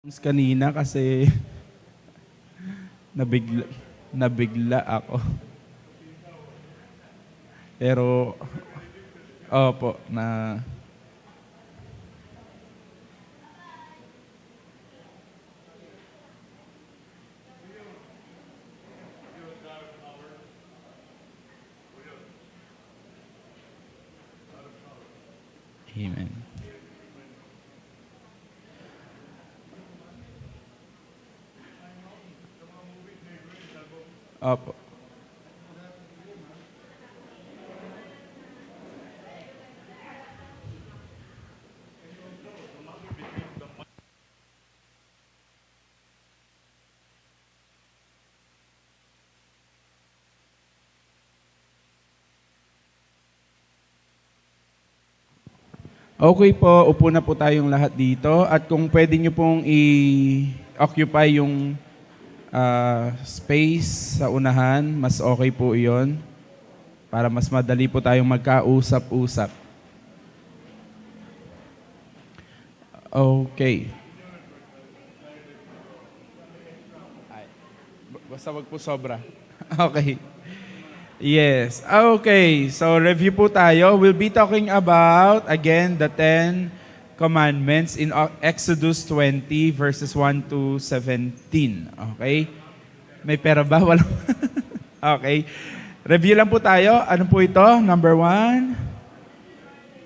Kanina kasi nabigla, nabigla ako. Pero, opo, Amen. Opo. Okay po, upo na po tayong lahat dito. At kung pwede nyo pong i-occupy yung space sa unahan, mas okay po iyon para mas madali po tayong magkausap-usap. Okay. Basta wag po sobra. Okay. Yes. Okay. So review po tayo. We'll be talking about, again, the 10 commandments in Exodus 20 verses 1 to 17. Okay? May pera ba? Wala. Okay. Review lang po tayo. Ano po ito? Number 1,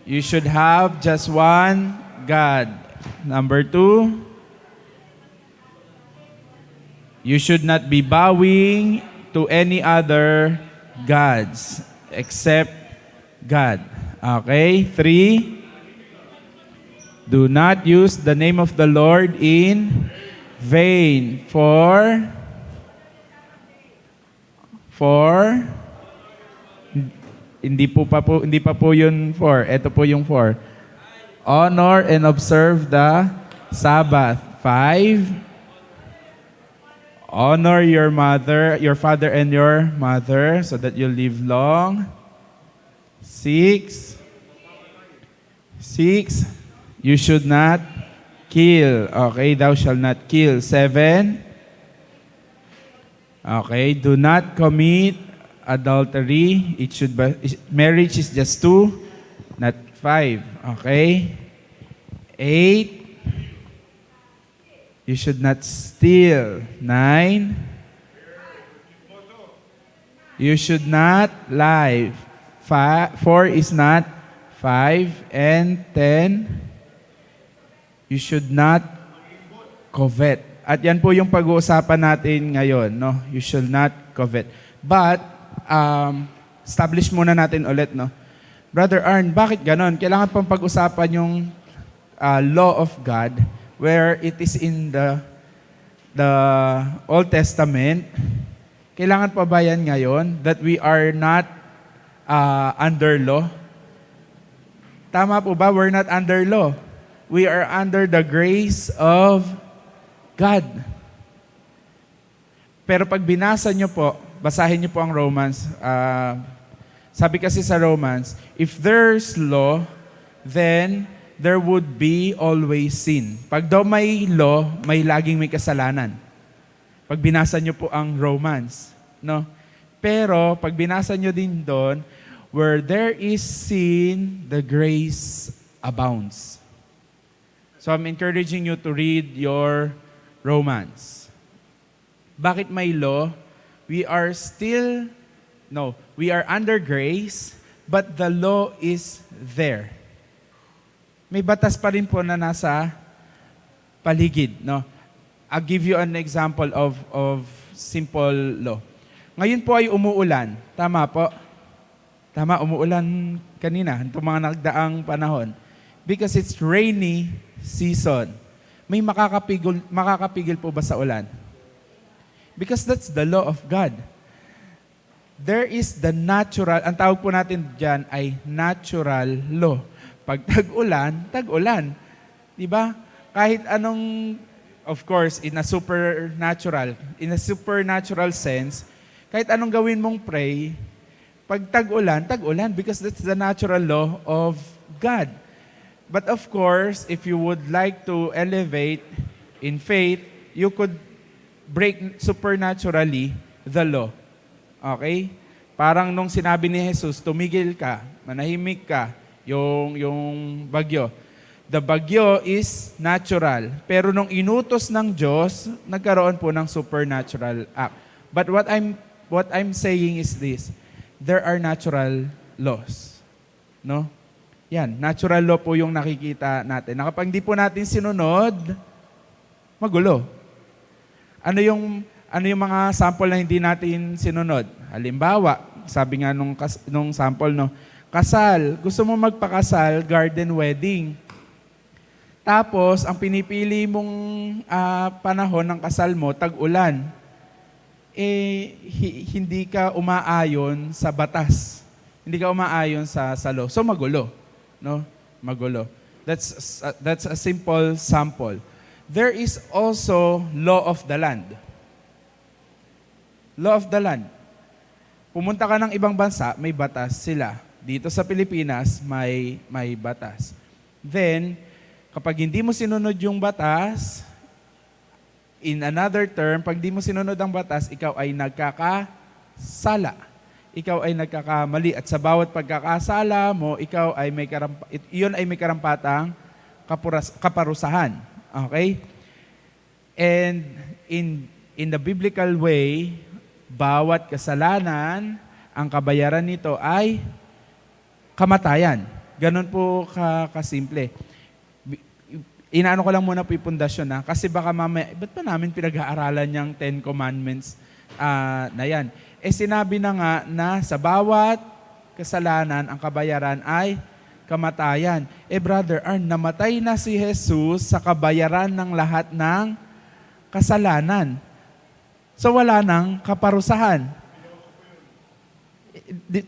you should have just one God. Number 2, you should not be bowing to any other gods except God. Okay? 3, do not use the name of the Lord in vain for hindi pa po yun for. Ito po yung for. Honor and observe the Sabbath. 5, honor your father and your mother so that you'll live long. 6, you should not kill. Okay, thou shalt not kill. 7, okay, do not commit adultery. Marriage is just 2, not 5. Okay. 8, you should not steal. 9, you should not lie. 4 is not 5. And 10, you should not covet. At yan po yung pag-uusapan natin ngayon, no? You should not covet. But, establish muna natin ulit, no? Brother Arn, bakit ganon? Kailangan pang pag-usapan yung law of God where it is in the Old Testament. Kailangan pa ba yan ngayon that we are not under law? Tama po ba? We're not under law. We are under the grace of God. Pero pag binasa nyo po, basahin nyo po ang Romans. Sabi kasi sa Romans, if there's law, then there would be always sin. Pag daw may law, may laging may kasalanan. Pag binasa nyo po ang Romans, no? Pero pag binasa nyo din doon, where there is sin, the grace abounds. So I'm encouraging you to read your Romans. Bakit may law? We are under grace, but the law is there. May batas pa rin po na nasa paligid, no? I'll give you an example of simple law. Ngayon po ay umuulan. Tama po? Tama, umuulan kanina, itong mga nagdaang panahon. Because it's rainy season. May makakapigil po ba sa ulan? Because that's the law of God. There is the natural, ang tawag po natin dyan ay natural law. Pag tag-ulan, tag-ulan. Diba? Kahit anong, of course, in a supernatural sense, kahit anong gawin mong pray, pag tag-ulan, tag-ulan because that's the natural law of God. But of course, if you would like to elevate In faith, you could break supernaturally the law. Okay? Parang nung sinabi ni Jesus, tumigil ka, manahimik ka, yung bagyo. The bagyo is natural. Pero nung inutos ng Diyos, nagkaroon po ng supernatural act. But what I'm saying is this, there are natural laws. No? Yan, natural law po yung nakikita natin. Na kapag hindi po natin sinunod, magulo. Ano yung mga sample na hindi natin sinunod? Halimbawa, sabi nga nung sample, no, kasal. Gusto mo magpakasal, garden wedding. Tapos, ang pinipili mong panahon ng kasal mo, tag-ulan. Hindi ka umaayon sa batas. Hindi ka umaayon sa law. So, magulo. No? Magulo. That's a simple sample. There is also law of the land. Law of the land. Pumunta ka ng ibang bansa, may batas sila. Dito sa Pilipinas, may batas. Then, kapag hindi mo sinunod yung batas, in another term, pag hindi mo sinunod ang batas, ikaw ay nagkakasala. Ikaw ay nagkakamali. At sa bawat pagkakasala mo, iyon ay may karampatang kaparusahan. Okay? And in the biblical way, bawat kasalanan, ang kabayaran nito ay kamatayan. Ganun po kasimple. Inaano ko lang muna po yung pundasyon na, kasi baka mamaya, ba't pa namin pinag-aaralan yung 10 Commandments na yan? Sinabi na nga na sa bawat kasalanan, ang kabayaran ay kamatayan. Brother, namatay na si Jesus sa kabayaran ng lahat ng kasalanan. So wala nang kaparusahan.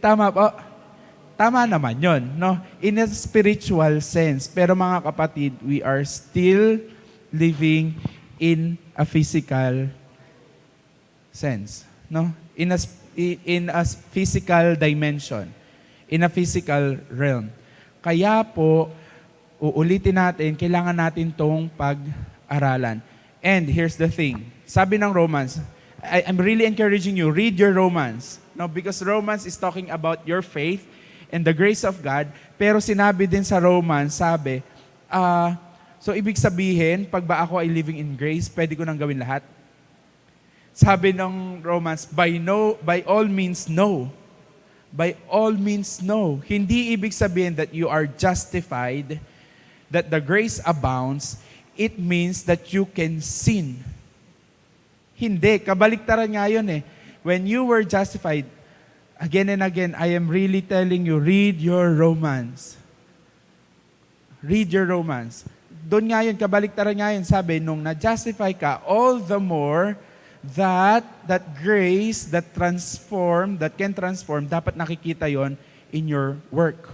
Tama po? Tama naman yun, no? In a spiritual sense. Pero mga kapatid, we are still living in a physical sense, no? In a physical dimension, in a physical realm. Kaya po, uulitin natin, kailangan natin tong pag-aralan. And here's the thing. Sabi ng Romans, I'm really encouraging you, read your Romans. No, because Romans is talking about your faith and the grace of God. Pero sinabi din sa Romans, sabi, so ibig sabihin, pag ba ako ay living in grace, pwede ko nang gawin lahat? Sabi ng Romans, by all means, no. By all means, no. Hindi ibig sabihin that you are justified, that the grace abounds. It means that you can sin. Hindi. Kabaliktaran nga yun eh. When you were justified, again and again, I am really telling you, read your Romans. Read your Romans. Doon nga yun, kabaliktaran nga yun. Sabi, nung na-justify ka, all the more that grace that can transform, dapat nakikita yon in your work.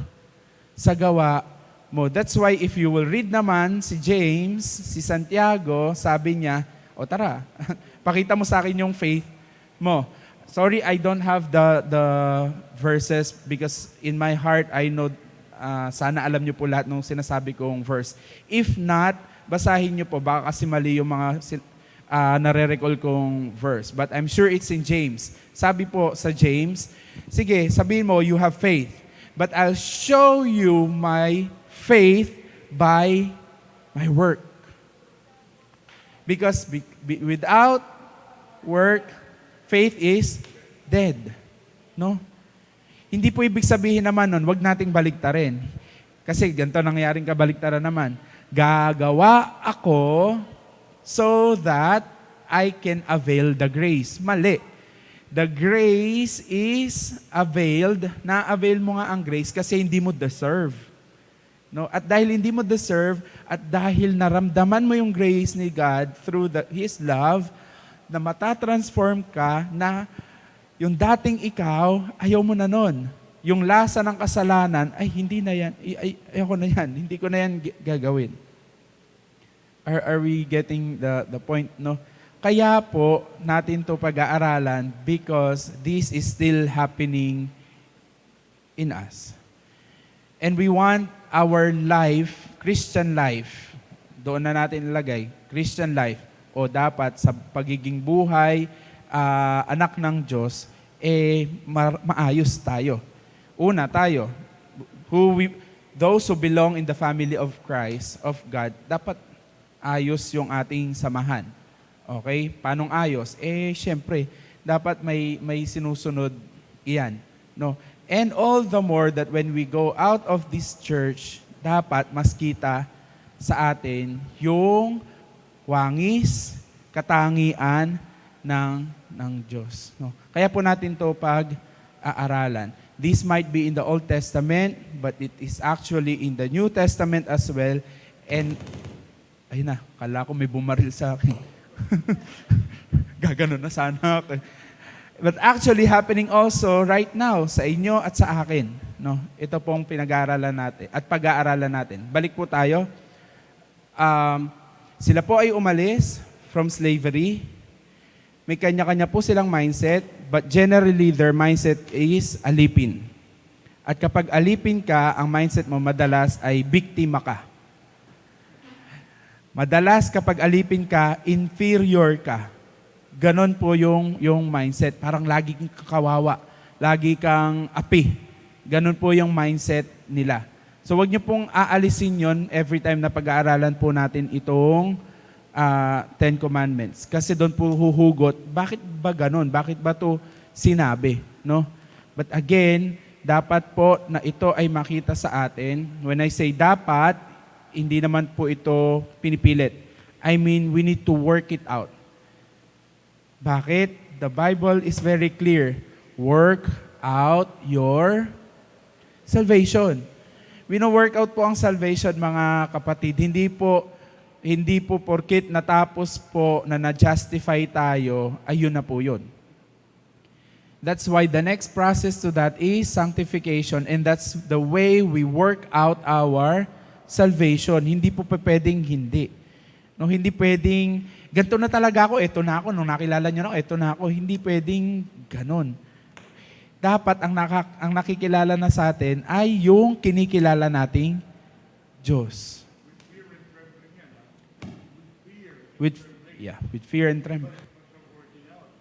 Sa gawa mo. That's why if you will read naman si James, si Santiago, sabi niya, tara, pakita mo sa akin yung faith mo. Sorry, I don't have the verses because in my heart, I know, sana alam niyo po lahat ng sinasabi kong verse. If not, basahin niyo po, baka kasi mali yung mga nare-recall kong verse. But I'm sure it's in James. Sabi po sa James, sige, sabihin mo, you have faith. But I'll show you my faith by my work. Because without work, faith is dead. No? Hindi po ibig sabihin naman nun, wag nating baliktarin. Kasi ganito nangyaring kabaliktaran naman. Gagawa ako so that I can avail the grace. Mali. The grace is availed. Na-avail mo nga ang grace kasi hindi mo deserve. No? At dahil hindi mo deserve, at dahil naramdaman mo yung grace ni God through His love, na matatransform ka na yung dating ikaw, ayaw mo na nun. Yung lasa ng kasalanan, ay hindi na yan, ayoko na yan, hindi ko na yan gagawin. Are we getting the point, no? Kaya po natin to pag-aaralan because this is still happening in us. And we want our life, Christian life, doon na natin ilagay, Christian life, o dapat sa pagiging buhay, anak ng Diyos, maayos tayo. Una, tayo, those who belong in the family of Christ, of God, dapat ayos yung ating samahan. Okay? Paanong ayos? Syempre, dapat may sinusunod iyan. No? And all the more that when we go out of this church, dapat mas kita sa atin yung wangis, katangian ng Diyos. No? Kaya po natin to pag-aaralan. This might be in the Old Testament, but it is actually in the New Testament as well. And, ayun na, kala ko may bumaril sa akin. Gaganon na sana ako. But actually happening also right now sa inyo at sa akin. No? Ito pong pinag-aaralan natin at pag-aaralan natin. Balik po tayo. Sila po ay umalis from slavery. May kanya-kanya po silang mindset, but generally their mindset is alipin. At kapag alipin ka, ang mindset mo madalas ay biktima ka. Madalas kapag alipin ka, inferior ka. Ganon po yung mindset. Parang lagi kang kawawa, lagi kang api. Ganon po yung mindset nila. So wag niyo pong aalisin yon every time na pag-aaralan po natin itong Ten Commandments. Kasi doon po huhugot, bakit ba ganon? Bakit ba to sinabi? No? But again, dapat po na ito ay makita sa atin. When I say dapat, hindi naman po ito pinipilit. I mean, we need to work it out. Bakit? The Bible is very clear. Work out your salvation. Wino-work out po ang salvation, mga kapatid. Hindi po porkit natapos po na na-justify tayo, ayun na po yun. That's why the next process to that is sanctification, and that's the way we work out our salvation. Hindi po pwedeng hindi. No, hindi pwedeng, ganito na talaga ako, eto na ako, nung nakilala nyo na ako, eto na ako. Hindi pwedeng ganon. Dapat ang nakikilala na sa atin ay yung kinikilala nating Diyos. With fear and trembling.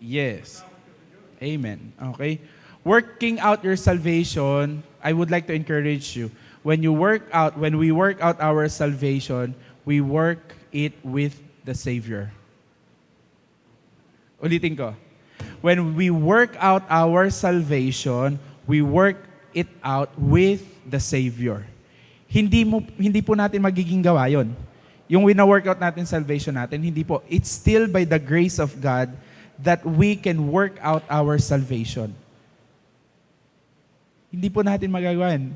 Yes. Amen. Okay. Working out your salvation, I would like to encourage you. When we work out our salvation, we work it with the Savior. Ulitin ko. When we work out our salvation, we work it out with the Savior. Hindi po natin magiging gawa yun. Yung wina-workout natin salvation natin, hindi po. It's still by the grace of God that we can work out our salvation. Hindi po natin magagawa yan.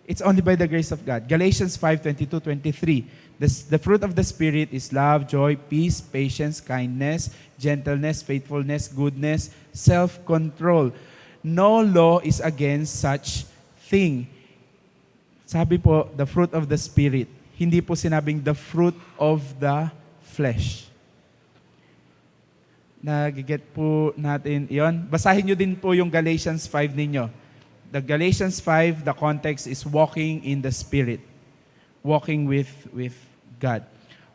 It's only by the grace of God. Galatians 5:22-23. The fruit of the Spirit is love, joy, peace, patience, kindness, gentleness, faithfulness, goodness, self-control. No law is against such thing. Sabi po, the fruit of the Spirit. Hindi po sinabing the fruit of the flesh. Nagiget po natin yon. Basahin nyo din po yung Galatians 5 ninyo. The Galatians 5, the context is walking in the Spirit. Walking with God.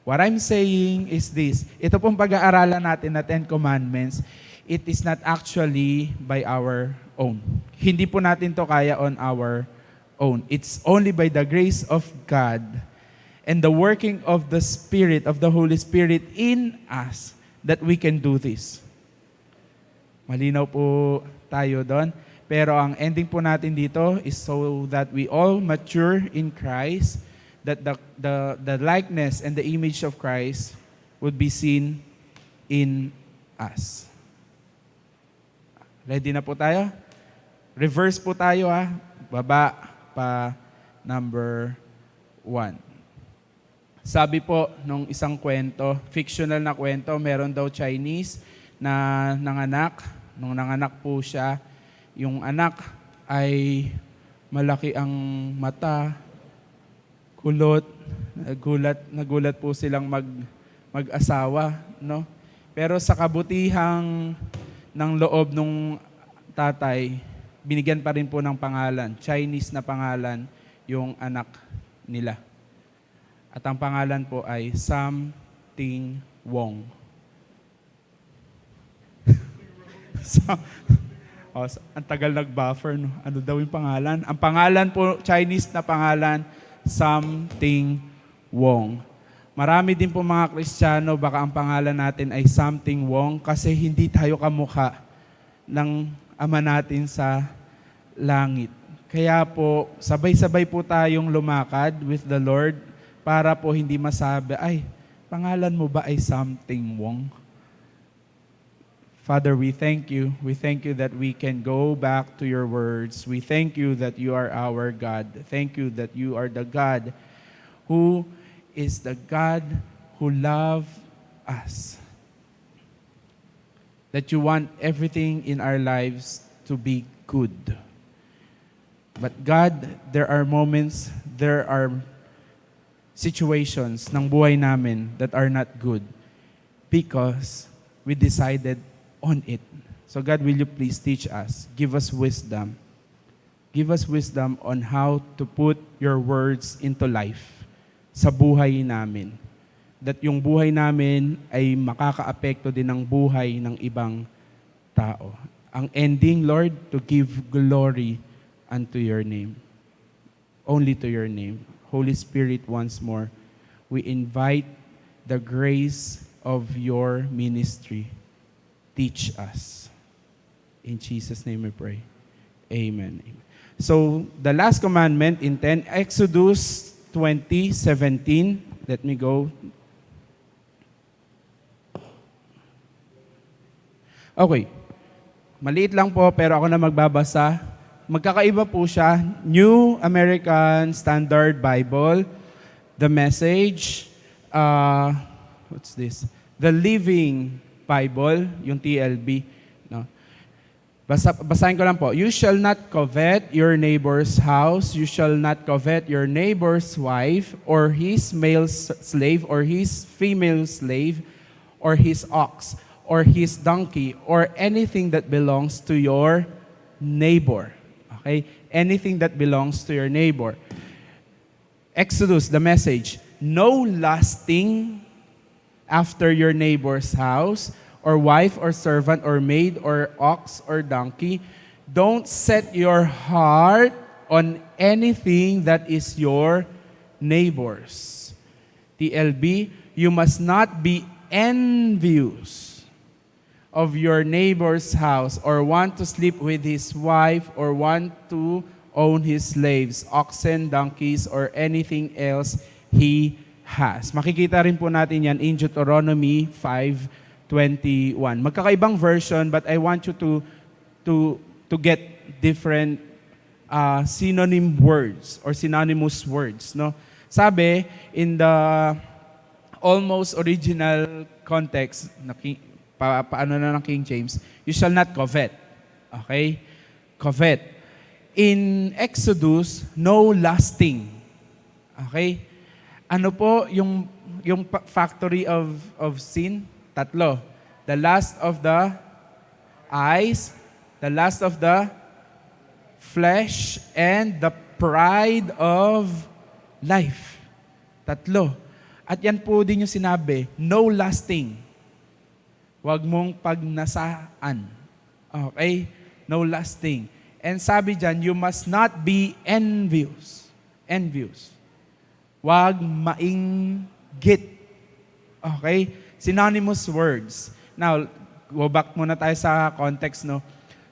What I'm saying is this. Ito pong pag-aaralan natin na Ten Commandments, it is not actually by our own. Hindi po natin to kaya on our own. It's only by the grace of God and the working of the Spirit, of the Holy Spirit in us, that we can do this. Malinaw po tayo doon. Pero ang ending po natin dito is so that we all mature in Christ, that the likeness and the image of Christ would be seen in us. Ready na po tayo? Reverse po tayo ha. Baba pa number 1. Sabi po nung isang kwento, fictional na kwento, meron daw Chinese na nanganak. Nung nanganak po siya, yung anak ay malaki ang mata, kulot, nagulat po silang mag-asawa, no? Pero sa kabutihang ng loob nung tatay, binigyan pa rin po ng pangalan, Chinese na pangalan, yung anak nila. At ang pangalan po ay Something Wong. So, ang tagal nag-buffer, no? Ano daw yung pangalan? Ang pangalan po, Chinese na pangalan, Something Wong. Marami din po mga Kristiyano, baka ang pangalan natin ay Something Wong kasi hindi tayo kamukha ng Ama natin sa langit. Kaya po, sabay-sabay po tayong lumakad with the Lord para po hindi masabi, ay, pangalan mo ba ay Something Wong? Father, we thank you. We thank you that we can go back to your words. We thank you that you are our God. Thank you that you are the God who is the God who loves us. That you want everything in our lives to be good. But God, there are moments, there are situations ng buhay namin that are not good because we decided on it. So God, will you please teach us? Give us wisdom. Give us wisdom on how to put your words into life sa buhay namin. That yung buhay namin ay makakaapekto din ng buhay ng ibang tao. Ang ending, Lord, to give glory unto your name. Only to your name. Holy Spirit, once more, we invite the grace of your ministry. Teach us. In Jesus' name we pray. Amen. So, the last commandment in 10, Exodus 20:17. Let me go. Okay. Maliit lang po, pero ako na magbabasa. Magkakaiba po siya. New American Standard Bible. The Message. What's this? The Living Bible, yung TLB. No? Basahin ko lang po. You shall not covet your neighbor's house. You shall not covet your neighbor's wife, or his male slave, or his female slave, or his ox, or his donkey, or anything that belongs to your neighbor. Okay? Anything that belongs to your neighbor. Exodus, the Message. No lusting after your neighbor's house, or wife, or servant, or maid, or ox, or donkey. Don't set your heart on anything that is your neighbor's. TLB, you must not be envious of your neighbor's house, or want to sleep with his wife, or want to own his slaves, oxen, donkeys, or anything else he has. Makikita rin po natin yan in Deuteronomy 5:21. Magkakaibang version, but I want you to get different synonym words or synonymous words. No? Sabi, in the almost original context, paano na ng King James, you shall not covet. Okay? Covet. In Exodus, no lusting. Okay? Ano po yung factory of sin? Tatlo. The lust of the eyes, the lust of the flesh, and the pride of life. Tatlo. At yan po din yung sinabi, no lusting. Huwag mong pagnasaan. Okay? No lusting. And sabi dyan, you must not be envious. Envious. Huwag mainggit. Okay? Synonymous words. Now, go back muna tayo sa context, no?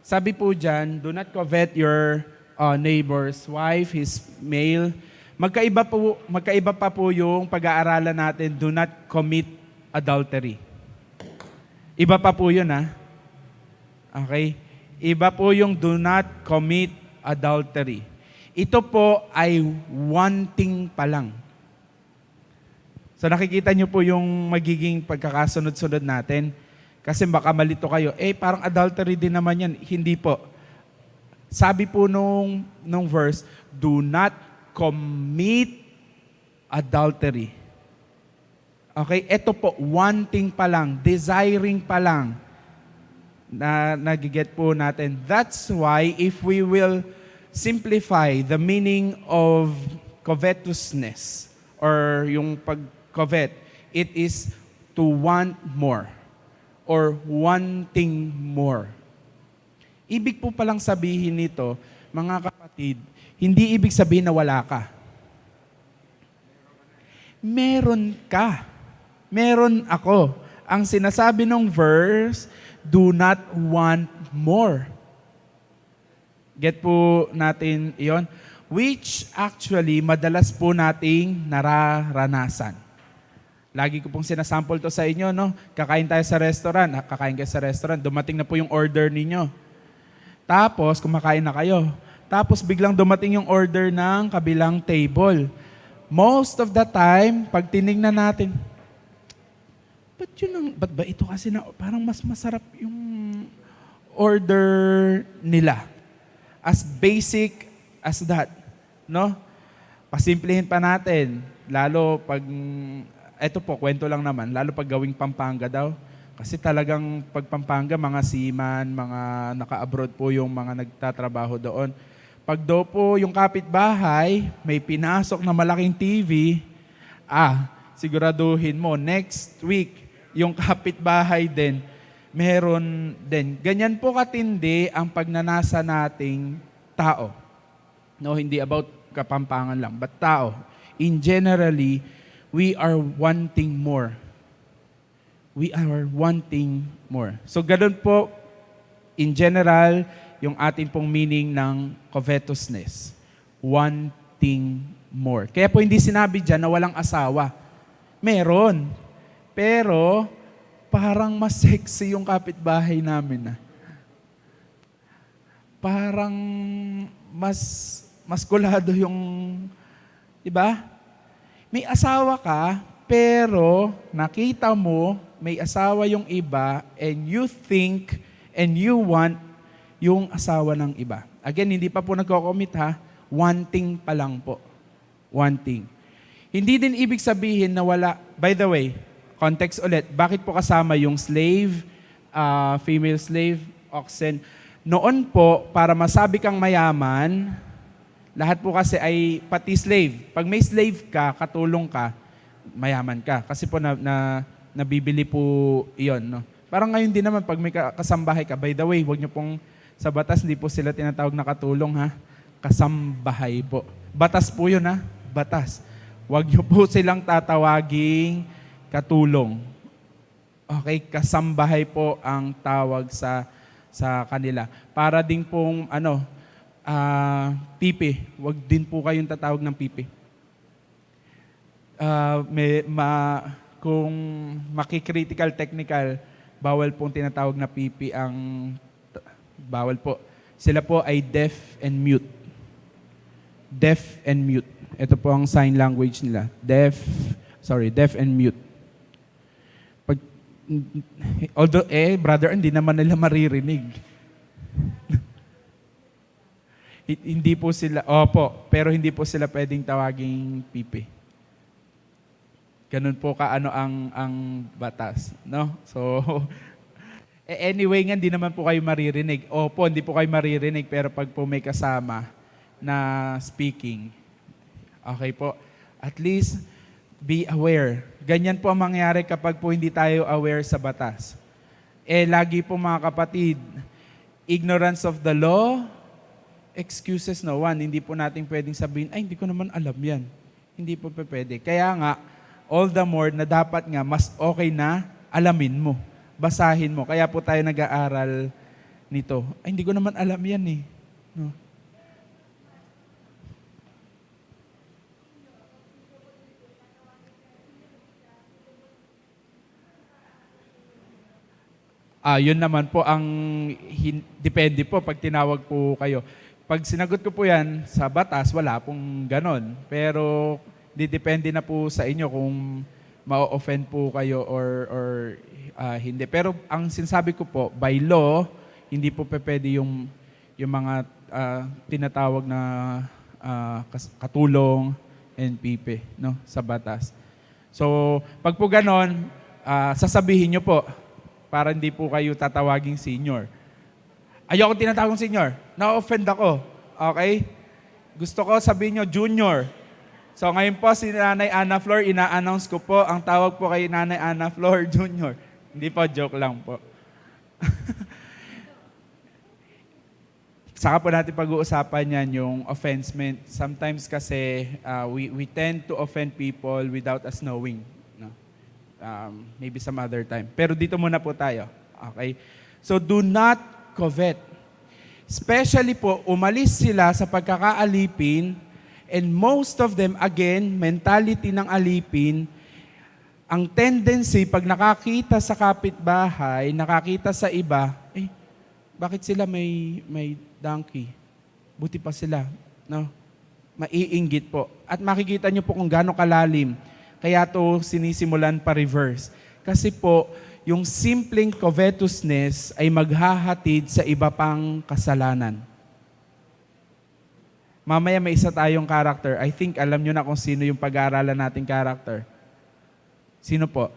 Sabi po dyan, do not covet your neighbor's wife, his male. Magkaiba pa po yung pag-aaralan natin, do not commit adultery. Iba pa po yun, ha? Okay? Iba po yung do not commit adultery. Ito po ay wanting pa lang. So nakikita niyo po yung magiging pagkakasunod-sunod natin. Kasi baka malito kayo, parang adultery din naman yan. Hindi po. Sabi po nung verse, do not commit adultery. Okay? Ito po, wanting pa lang, desiring pa lang na nagiget po natin. That's why if we will simplify the meaning of covetousness or yung pag-covet, it is to want more or wanting more. Ibig po palang sabihin nito, mga kapatid, hindi ibig sabihin na wala ka. Meron ka. Meron ako. Ang sinasabi ng verse, do not want more. Get po natin iyon? Which actually, madalas po nating nararanasan. Lagi ko pong sinasample to sa inyo, no? Kakain tayo sa restaurant. Kakain kayo sa restaurant. Dumating na po yung order ninyo. Tapos, kumakain na kayo. Tapos, biglang dumating yung order ng kabilang table. Most of the time, pag tinignan natin, ba't ba ito kasi na parang mas masarap yung order nila? As basic as that, no? Pasimplihin pa natin, lalo pag, eto po, kwento lang naman, lalo pag gawing Pampanga daw. Kasi talagang pag Pampanga, mga seaman, mga naka-abroad po yung mga nagtatrabaho doon. Pag daw po yung kapitbahay, may pinasok na malaking TV, siguraduhin mo, next week, yung kapitbahay din, meron din. Ganyan po katindi ang pagnanasa nating tao. No, hindi about Kapampangan lang, but tao. In generally, we are wanting more. We are wanting more. So ganun po, in general, yung ating pong meaning ng covetousness. Wanting more. Kaya po hindi sinabi dyan na walang asawa. Meron. Pero, parang mas sexy yung kapitbahay namin. Parang mas maskulado yung, di ba? May asawa ka, pero nakita mo, may asawa yung iba, and you think, and you want yung asawa ng iba. Again, hindi pa po nagko-commit ha, wanting pa lang po. Wanting. Hindi din ibig sabihin na wala, by the way, context ulit, bakit po kasama yung slave, female slave, oxen? Noon po, para masabi kang mayaman, lahat po kasi ay pati slave. Pag may slave ka, katulong ka, mayaman ka. Kasi po nabibili po iyon. No? Parang ngayon din naman, pag may kasambahay ka, by the way, huwag niyo pong sa batas, hindi po sila tinatawag na katulong ha. Kasambahay po. Batas po yun ha. Batas. Huwag niyo po silang tatawaging katulong. Okay, kasambahay po ang tawag sa kanila. Para din pong pipi. Huwag din po kayong tatawag ng pipi. Kung maki-critical technical, bawal pong tinatawag na pipi ang bawal po. Sila po ay deaf and mute. Deaf and mute. Ito po ang sign language nila. Deaf and mute. Although, brother, hindi naman nila maririnig. Hindi po sila, pero hindi po sila pwedeng tawaging pipi. Ganun po kaano ang batas, no? So, anyway nga, hindi naman po kayo maririnig. Hindi po kayo maririnig, pero pag po may kasama na speaking, okay po, at least be aware. Ganyan po ang mangyari kapag po hindi tayo aware sa batas. Lagi po mga kapatid, ignorance of the law, excuses no one. Hindi po natin pwedeng sabihin, hindi ko naman alam yan. Hindi po pwede. Kaya nga, all the more na dapat nga, mas okay na alamin mo. Basahin mo. Kaya po tayo nag-aaral nito. Hindi ko naman alam yan eh. No? Yun naman po ang depende po pag tinawag po kayo. Pag sinagot ko po yan sa batas, wala pong ganon. Pero depende na po sa inyo kung ma-offend po kayo or hindi. Pero ang sinasabi ko po, by law, hindi po pwede yung mga tinatawag na katulong NPP no, sa batas. So, pag po ganon, sasabihin nyo po, para hindi po kayo tatawaging senior. Ayoko tinatawag senior. Na-offend ako. Okay? Gusto ko sabihin nyo, junior. So ngayon po si Nanay Ana Flor, ina-announce ko po, ang tawag po kay Nanay Ana Flor Jr. Hindi po, joke lang po. Saka po natin pag-uusapan yan yung offensement. Sometimes kasi we tend to offend people without us knowing. No? Maybe some other time. Pero dito muna po tayo. Okay? So do not covet. Especially po, umalis sila sa pagkakaalipin and most of them, again, mentality ng alipin, ang tendency pag nakakita sa kapitbahay, nakakita sa iba, bakit sila may donkey? Buti pa sila, no? Maiinggit po. At makikita nyo po kung gaano kalalim. Kaya to sinisimulan pa reverse. Kasi po, yung simpleng covetousness ay maghahatid sa iba pang kasalanan. Mamaya may isa tayong character. I think alam nyo na kung sino yung pag-aaralan nating character. Sino po?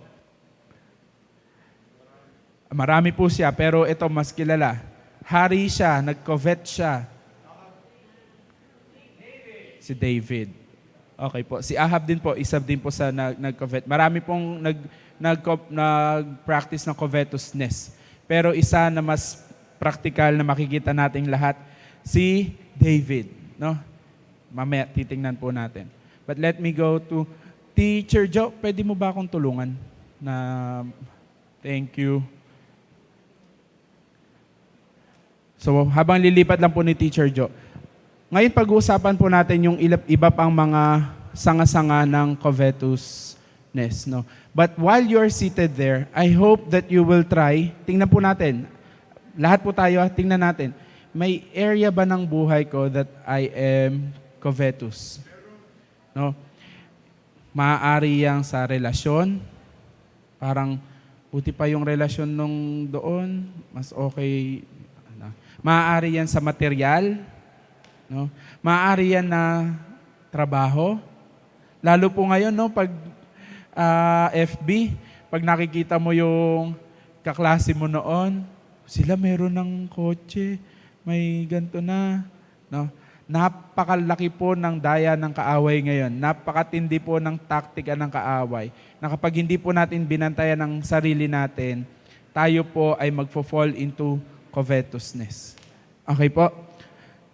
Marami po siya, pero ito mas kilala. Hari siya, nag-covet siya. Si David. Okay po. Si Ahab din po, isa din po sa nag-covet. Marami pong nag-practice ng covetousness. Pero isa na mas practical na makikita nating lahat, si David. No? Mamaya, titingnan po natin. But let me go to Teacher Joe. Pwede mo ba akong tulungan? Thank you. So, habang lilipat lang po ni Teacher Joe, ngayon pag-uusapan po natin yung iba pang mga sanga-sanga ng covetousness. No? But while you're seated there, I hope that you will try, tingnan po natin, lahat po tayo, tingnan natin, may area ba ng buhay ko that I am covetous? No? Maaari yang sa relasyon, parang buti pa yung relasyon nung doon, mas okay. Maaari yan sa material, no? Maaari yan na trabaho. Lalo po ngayon, no, pag FB, pag nakikita mo yung kaklase mo noon, sila meron ng kotse, may ganito na, no? Napakalaki po ng daya ng kaaway ngayon. Napakatindi po ng taktika ng kaaway. Na kapag hindi po natin binantayan ng sarili natin, tayo po ay magfo-fall into covetousness. Okay po?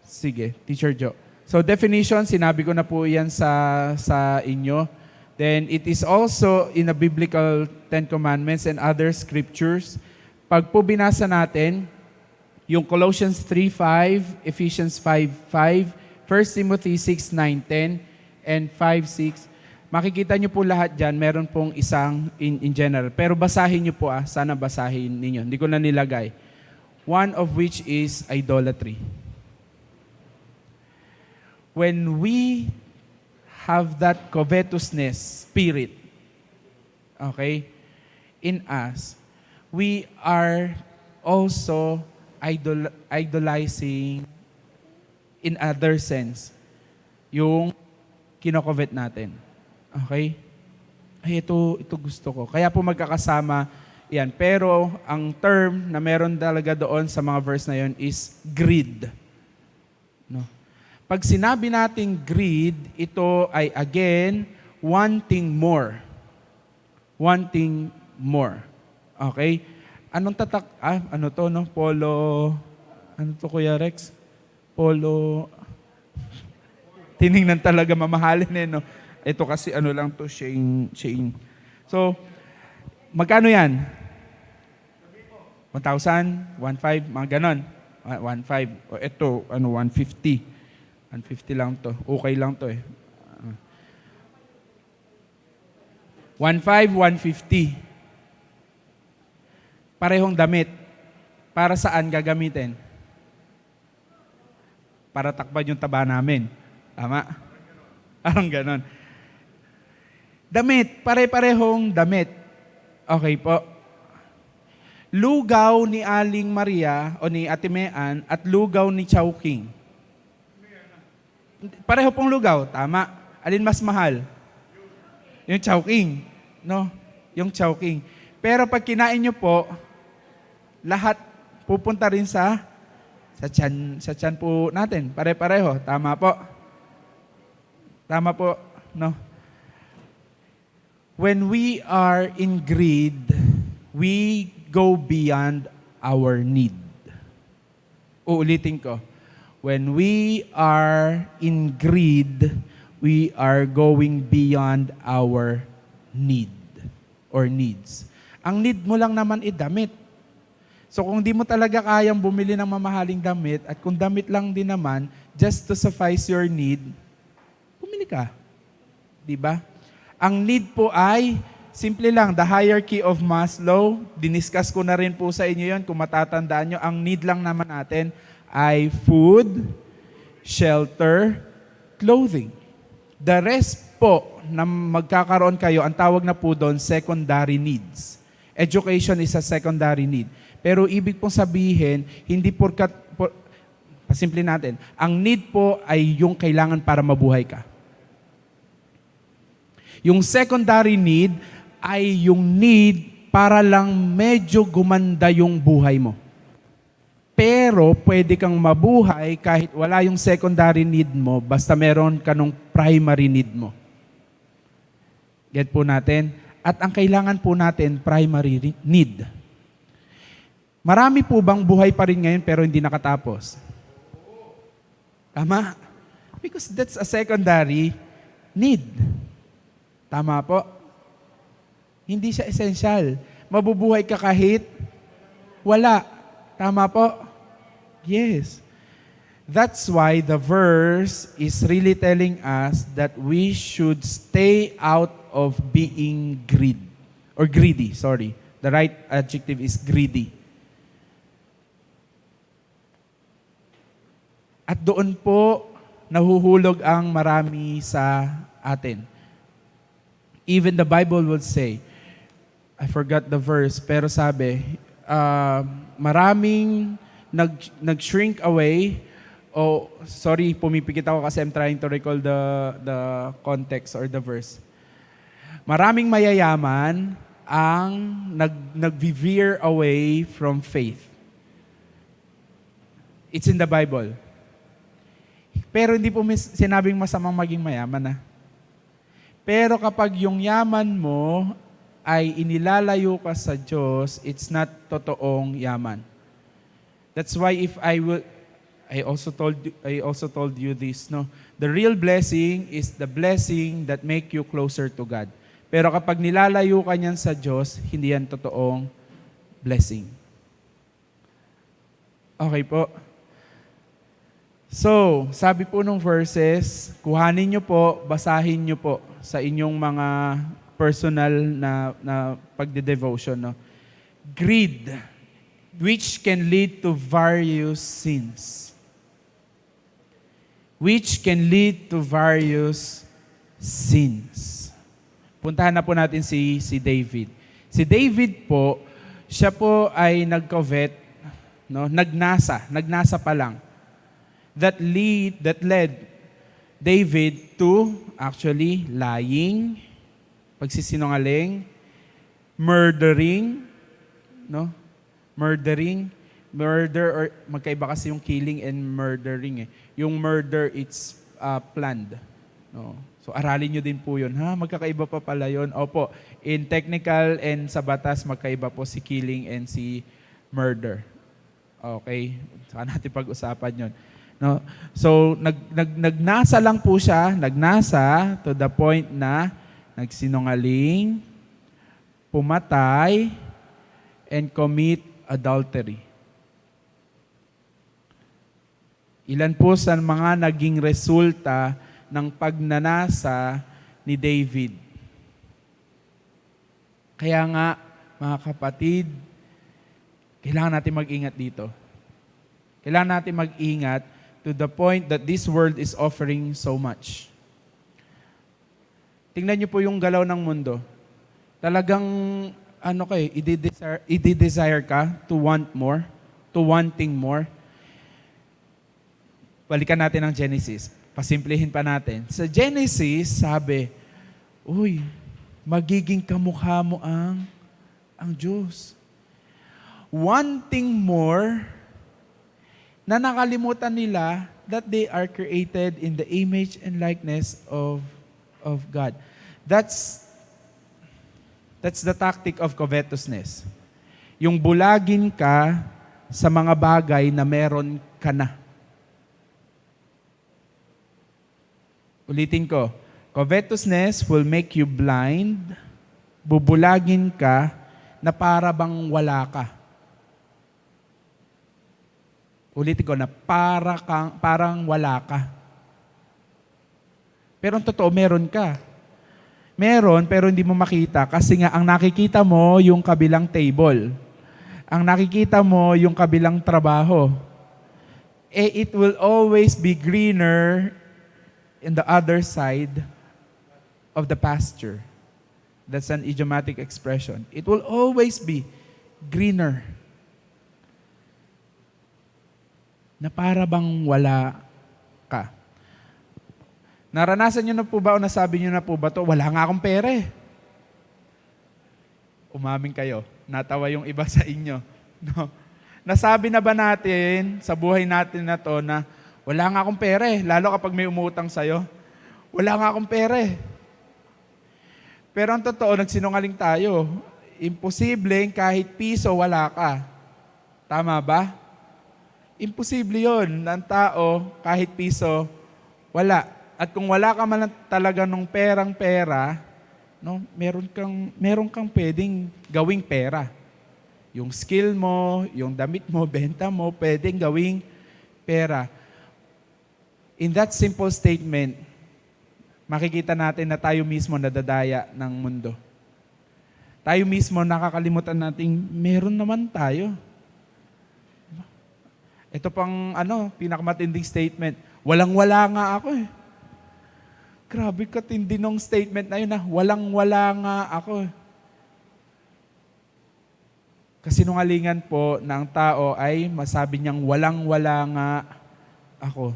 Sige, Teacher Joe. So definition, sinabi ko na po yan sa inyo. Then it is also in the biblical Ten Commandments and other scriptures. Pag po binasa natin, yung Colossians 3:5, Ephesians 5:5, 1 Timothy 6:9-10, and 5:6, makikita nyo po lahat dyan, meron pong isang in general. Pero basahin nyo po sana basahin ninyo. Hindi ko na nilagay. One of which is idolatry. When we have that covetousness spirit, okay, in us, we are also idolizing in other sense yung kinokovet natin. Okay? Ay, ito gusto ko. Kaya po magkakasama yan. Pero ang term na meron talaga doon sa mga verse na yon is greed. No? Pag sinabi nating greed, ito ay again, wanting more. Wanting more. Okay? Anong tatak? Ano to, no? Polo, ano to, Kuya Rex? Polo, tiningnan talaga mamahalin no? Ito kasi ano lang to, chain. So, magkano yan? 1,000, 1,500, mga ganon. 1,500. O ito, 150. 150 lang to. Okay lang to eh. 1,500, 150. Parehong damit. Para saan gagamitin? Para takpan yung taba namin. Tama? Parang ganon. Damit. Pare-parehong damit. Okay po. Lugaw ni Aling Maria o ni Ate Mean at lugaw ni Chowking. Pareho pong lugaw. Tama. Alin mas mahal? Yung Chowking. No? Yung Chowking. Pero pag kinain nyo po, lahat pupunta rin sa tiyan po natin. Pare-pareho. Tama po. Tama po. no? When we are in greed, we go beyond our need. Uulitin ko. When we are in greed, we are going beyond our need or needs. Ang need mo lang naman damit. So kung di mo talaga kayang bumili ng mamahaling damit at kung damit lang din naman, just to suffice your need, bumili ka. Di ba? Ang need po ay, simple lang, the hierarchy of Maslow, diniscuss ko na rin po sa inyo yon kung matatandaan nyo, ang need lang naman natin ay food, shelter, clothing. The rest po na magkakaroon kayo, ang tawag na po doon, secondary needs. Education is a secondary need. Pero ibig pong sabihin, hindi pasimple natin, ang need po ay yung kailangan para mabuhay ka. Yung secondary need ay yung need para lang medyo gumanda yung buhay mo. Pero pwede kang mabuhay kahit wala yung secondary need mo, basta meron ka nung primary need mo. Get po natin? At ang kailangan po natin, primary need. Marami po bang buhay pa rin ngayon pero hindi nakatapos? Tama? Because that's a secondary need. Tama po? Hindi siya essential. Mabubuhay ka kahit wala. Tama po? Yes. That's why the verse is really telling us that we should stay out of being greedy. The right adjective is greedy. At doon po nahuhulog ang marami sa atin. Even the Bible would say, I forgot the verse, pero sabi, maraming nag-shrink away. Pumipikit ako kasi I'm trying to recall the context or the verse. Maraming mayayaman ang nag-veer away from faith. It's in the Bible. Pero hindi po sinabing masamang maging mayaman. Pero kapag yung yaman mo ay inilalayo ka sa Diyos, it's not totoong yaman. That's why I also told you this, no? The real blessing is the blessing that make you closer to God. Pero kapag nilalayo ka niyan sa Diyos, hindi yan totoong blessing. Okay po. So, sabi po nung verses, kuhanin nyo po, basahin nyo po sa inyong mga personal na pagde-devotion. No? Greed, which can lead to various sins. Which can lead to various sins. Puntahan na po natin si David. Si David po, siya po ay nag-covet, no? Nagnasa pa lang. That led David to actually lying, pagsisinungaling, murdering, no? Murder, or magkaiba kasi yung killing and murdering. Yung murder, it's planned. No? So aralin nyo din po yun. Magkakaiba pa pala yun. Opo, in technical and sa batas, magkaiba po si killing and si murder. Okay? Saka natin pag-usapan yun. No? So, nagnasa lang po siya, nagnasa to the point na nagsinungaling, pumatay, and commit adultery. Ilan po sa mga naging resulta ng pagnanasa ni David. Kaya nga, mga kapatid, kailangan natin mag-ingat dito. Kailangan natin mag-ingat to the point that this world is offering so much. Tingnan niyo po yung galaw ng mundo. Talagang, i-desire ka to want more, to wanting more. Balikan natin ang Genesis. Pasimplihin pa natin. Sa Genesis, sabi, magiging kamukha mo ang Diyos. Wanting more, na nakalimutan nila that they are created in the image and likeness of of God. That's the tactic of covetousness. Yung bulagin ka sa mga bagay na meron ka na. Ulitin ko, covetousness will make you blind, bubulagin ka na para bang wala ka. Ulitin ko na parang wala ka. Pero ang totoo, meron ka. Meron, pero hindi mo makita kasi nga ang nakikita mo yung kabilang table. Ang nakikita mo yung kabilang trabaho. It will always be greener in the other side of the pasture. That's an idiomatic expression. It will always be greener. Na para bang wala ka. Naranasan nyo na po ba o nasabi nyo na po ba to? Wala nga akong pera eh. Umamin kayo. Natawa yung iba sa inyo. No? Nasabi na ba natin sa buhay natin na to na wala nga akong pera eh. Lalo kapag may umutang sa'yo. Wala nga akong pera eh. Pero ang totoo, nagsinungaling tayo. Imposibleng kahit piso wala ka. Tama ba? Imposible yun. Ang tao, kahit piso, wala. At kung wala ka man talaga nung perang-pera, no, meron kang pwedeng gawing pera. Yung skill mo, yung damit mo, benta mo, pwedeng gawing pera. In that simple statement, makikita natin na tayo mismo nadadaya ng mundo. Tayo mismo nakakalimutan nating meron naman tayo. Ito pang pinakamatinding statement. Walang-wala nga ako eh. Grabe katindi nung statement na yun na walang-wala nga ako eh. Kasinungalingan po ng tao ay masabi niyang walang-wala nga ako.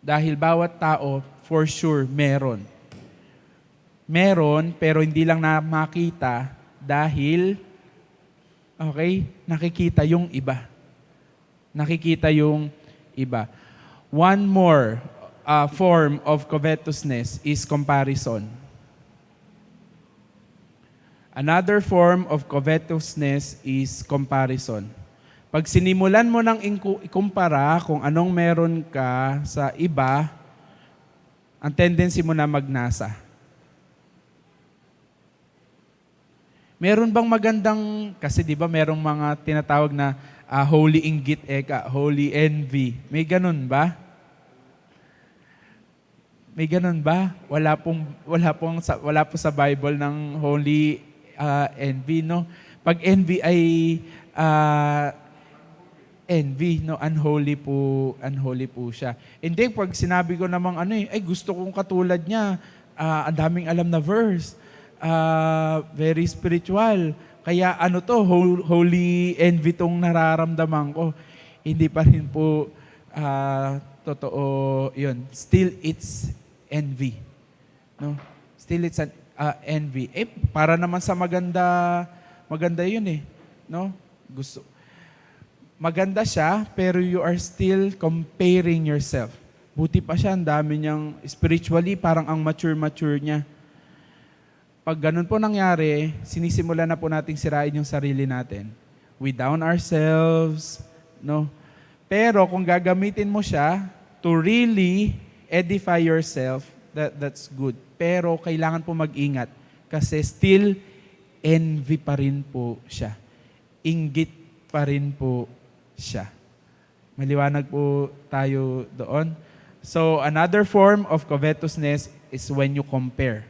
Dahil bawat tao, for sure, meron. Meron, pero hindi lang na makita dahil, nakikita yung iba. Nakikita yung iba. One more form of covetousness is comparison. Another form of covetousness is comparison. Pag sinimulan mo nang ikumpara kung anong meron ka sa iba, ang tendency mo na magnasa. Meron bang magandang, kasi di ba merong mga tinatawag na holy inggit eka, holy envy. May ganun ba? May ganun ba? Wala po sa Bible ng holy envy, no? Pag envy ay envy, no? Unholy po siya. Hindi, pag sinabi ko namang gusto kong katulad niya, ang daming alam na verse, very spiritual, kaya holy envy tong nararamdaman ko. Hindi pa rin po totoo yun. Still, it's envy. No? Still, it's an envy. Para naman sa maganda yun eh. No? Maganda siya, pero you are still comparing yourself. Buti pa siya, ang dami niyang spiritually, parang ang mature niya. Pag ganun po nangyari, sinisimula na po nating sirain yung sarili natin. We down ourselves, no? Pero kung gagamitin mo siya to really edify yourself, that's good. Pero kailangan po mag-ingat kasi still envy pa rin po siya. Inggit pa rin po siya. Maliwanag po tayo doon. So, another form of covetousness is when you compare.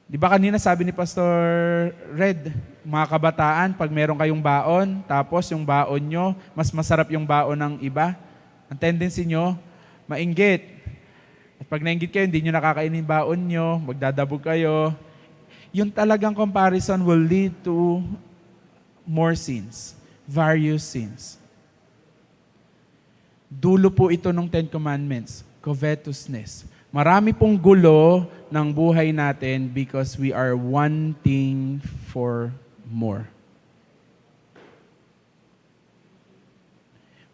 Di ba kanina sabi ni Pastor Red, mga kabataan, pag meron kayong baon, tapos yung baon nyo, mas masarap yung baon ng iba, ang tendency nyo, mainggit. At pag nainggit kayo, hindi nyo nakakainin baon nyo, magdadabog kayo. Yung talagang comparison will lead to more sins, various sins. Dulo po ito ng Ten Commandments, covetousness. Marami pong gulo ng buhay natin because we are wanting for more.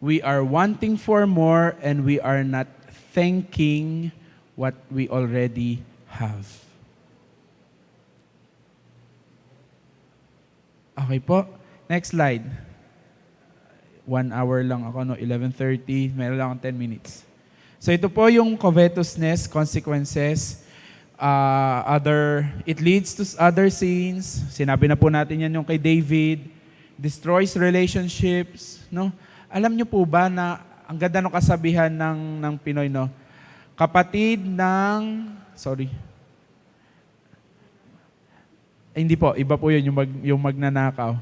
We are wanting for more and we are not thanking what we already have. Okay po. Next slide. 1 hour lang ako, no? 11:30. Meron lang akong 10 minutes. So ito po yung covetousness, consequences. It leads to other sins. Sinabi na po natin yan yung kay David. Destroys relationships. No? Alam niyo po ba na ang ganda ng kasabihan ng Pinoy, no? Kapatid ng... Sorry. Hindi po, iba po yun, yung magnanakaw.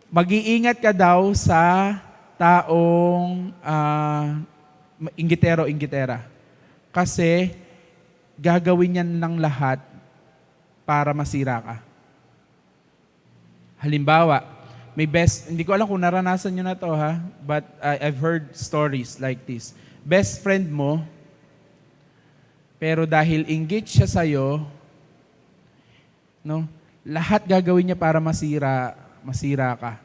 Mag-iingat ka daw sa taong inggitero-inggitera. Kasi gagawin yan ng lahat para masira ka. Halimbawa, hindi ko alam kung naranasan nyo na to ha, but I've heard stories like this. Best friend mo, pero dahil inggit siya sa'yo, no, lahat gagawin niya para masira ka.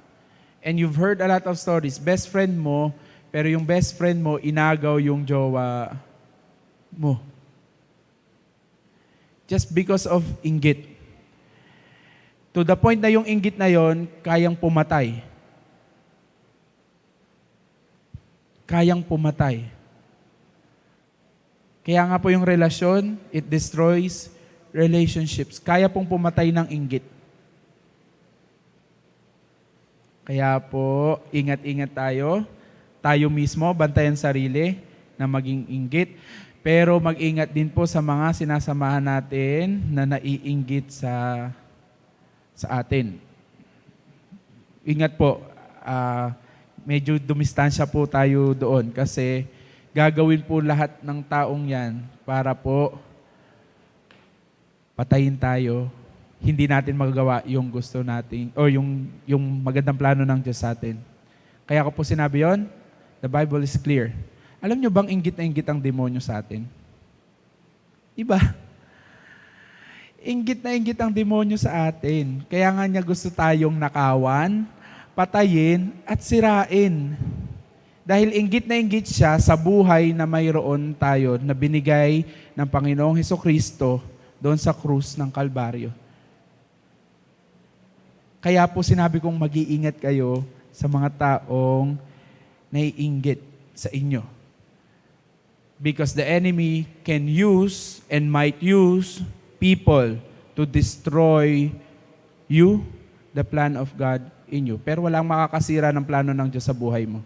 And you've heard a lot of stories. Best friend mo, pero yung best friend mo, inagaw yung jowa mo. Just because of inggit. To the point na yung inggit na yon, kayang pumatay. Kayang pumatay. Kaya nga po yung relasyon, it destroys relationships. Kaya pong pumatay ng inggit. Kaya po, ingat-ingat tayo. Tayo mismo, bantayan sarili na maging inggit. Pero mag-ingat din po sa mga sinasamahan natin na naiinggit sa atin. Ingat po, medyo dumistansya po tayo doon kasi gagawin po lahat ng taong yan para po patayin tayo. Hindi natin magagawa yung gusto natin o yung magandang plano ng Diyos sa atin. Kaya ko po sinabi yon, the Bible is clear. Alam nyo bang inggit na inggit ang demonyo sa atin? Diba? Inggit na inggit ang demonyo sa atin. Kaya nga niya gusto tayong nakawan, patayin, at sirain. Dahil inggit na inggit siya sa buhay na mayroon tayo na binigay ng Panginoong Hesukristo doon sa krus ng Kalbaryo. Kaya po sinabi kong mag-iingat kayo sa mga taong naiinggit sa inyo. Because the enemy can use and might use people to destroy you, the plan of God in you. Pero walang makakasira ng plano ng Diyos sa buhay mo.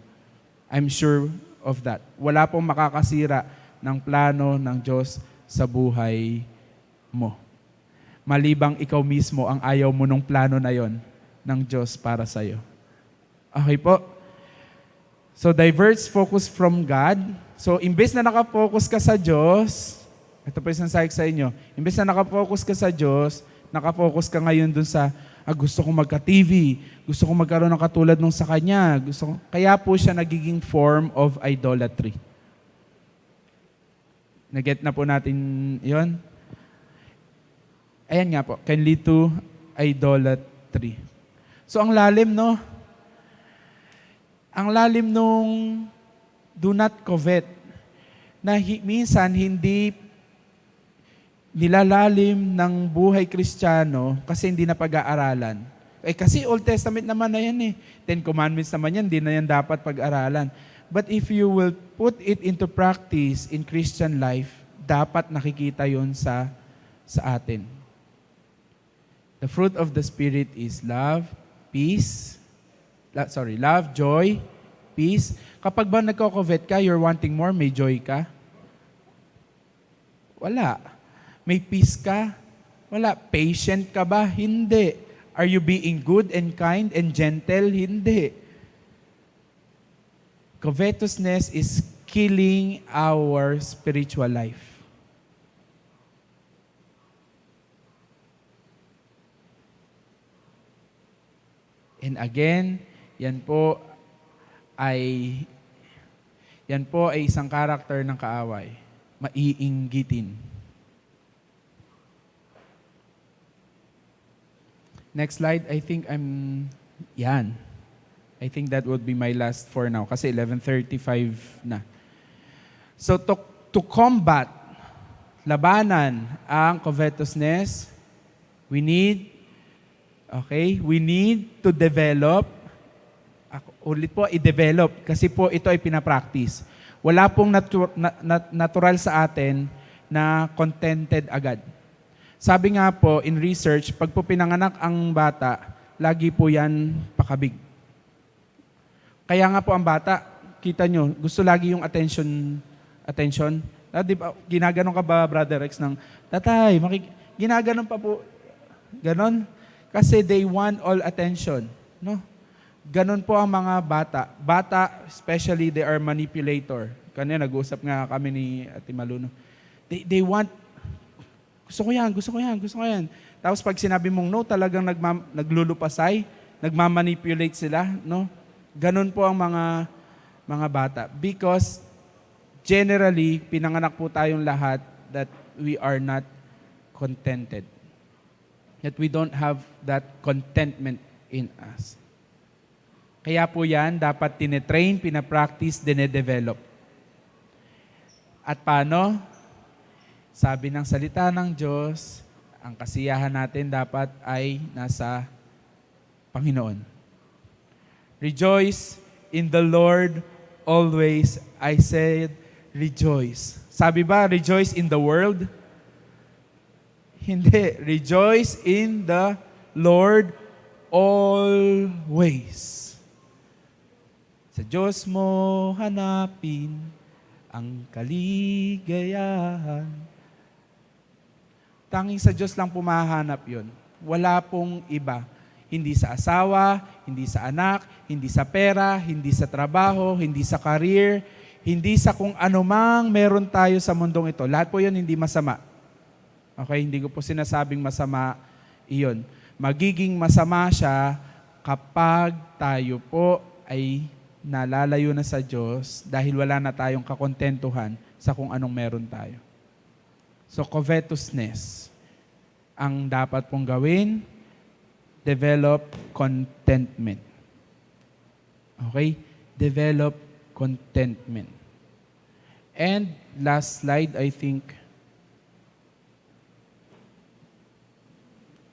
I'm sure of that. Wala pong makakasira ng plano ng Diyos sa buhay mo. Malibang ikaw mismo ang ayaw mo nung plano na yon ng Diyos para sa'yo. Okay po? So, diverts focus from God. So, imbes na nakafocus ka sa Diyos, ito po yung sinasabi sa inyo, imbes na nakafocus ka sa Diyos, nakafocus ka ngayon dun sa, gusto kong magka-TV, gusto kong magkaroon ng katulad nung sa kanya, kaya po siya nagiging form of idolatry. Naget na po natin yon. Ayan nga po, can lead to idolatry. So, ang lalim, no? Ang lalim nung do not covet, na minsan hindi nilalalim ng buhay Kristiyano kasi hindi na pag-aaralan. Kasi Old Testament naman na yan eh. 10 Commandments naman yan, hindi na yan dapat pag-aralan. But if you will put it into practice in Christian life, dapat nakikita yon sa atin. The fruit of the Spirit is love, joy, peace. Kapag ba nagko-covet ka, you're wanting more, may joy ka? Wala. May peace ka? Wala. Patient ka ba? Hindi. Are you being good and kind and gentle? Hindi. Covetousness is killing our spiritual life. And again, yan po ay isang karakter ng kaaway. Maiinggitin. Next slide, I think I think that would be my last for now kasi 11:35 na. So to combat labanan ang covetousness. We need to develop. Ulit po, i-develop. Kasi po ito ay pinapractice. Wala pong natural sa atin na contented agad. Sabi nga po, in research, pag po pinanganak ang bata, lagi po yan pakabig. Kaya nga po ang bata, kita nyo, gusto lagi yung attention. Di ba, ginaganon ka ba, Brother Rex, ng, tatay, ginaganon pa po. Ganon. Kasi they want all attention. No? Ganon po ang mga bata. Bata, especially, they are manipulator. Kanina, nag-usap nga kami ni Ate Maluno. They want, gusto ko yan. Tapos pag sinabi mong no, talagang naglulupasay, nagmamanipulate sila. No? Ganon po ang mga bata. Because, generally, pinanganak po tayong lahat that we are not contented. That we don't have that contentment in us. Kaya po yan, dapat tinetrain, pinapractice, dinedevelop. At paano? Sabi ng salita ng Diyos, ang kasiyahan natin dapat ay nasa Panginoon. Rejoice in the Lord always. I said, rejoice. Sabi ba, rejoice in the world? Hindi. Rejoice in the Lord always. Sa Diyos mo hanapin ang kaligayahan. Tanging sa Diyos lang pumahanap yun. Wala pong iba. Hindi sa asawa, hindi sa anak, hindi sa pera, hindi sa trabaho, hindi sa career, hindi sa kung anumang meron tayo sa mundong ito. Lahat po yun hindi masama. Okay, hindi ko po sinasabing masama iyon. Magiging masama siya kapag tayo po ay nalalayo na sa Diyos dahil wala na tayong kakontentuhan sa kung anong meron tayo. So, covetousness. Ang dapat pong gawin, develop contentment. Okay? Develop contentment. And last slide, I think.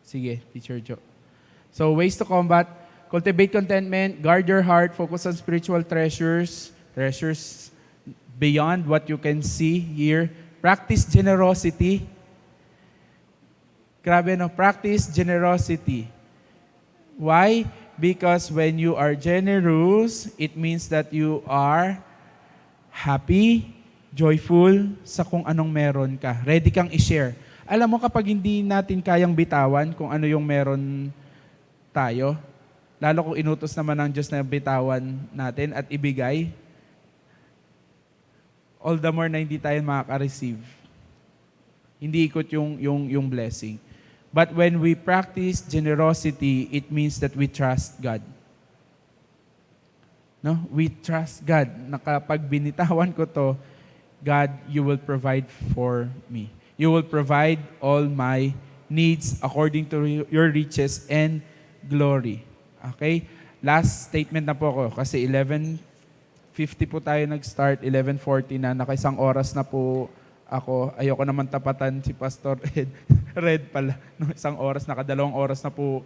Sige, Teacher Joe. So, ways to combat. Cultivate contentment. Guard your heart. Focus on spiritual treasures. Treasures beyond what you can see here. Practice generosity. Grabe, no? Practice generosity. Why? Because when you are generous, it means that you are happy, joyful sa kung anong meron ka. Ready kang i-share. Alam mo, kapag hindi natin kayang bitawan kung ano yung meron tayo, lalo kung inutos naman ng Diyos na bitawan natin at ibigay, all the more na hindi tayo makaka-receive. Hindi ikot yung blessing. But when we practice generosity, it means that we trust God. No? We trust God na kapag binitawan ko to, God, you will provide for me. You will provide all my needs according to your riches and glory. Okay? Last statement na po ako kasi 11:50 po tayo nag-start, 11:40 na, nakaisang oras na po ako. Ayoko naman tapatan si Pastor Ed. Red pala. No, isang oras, nakadalawang oras na po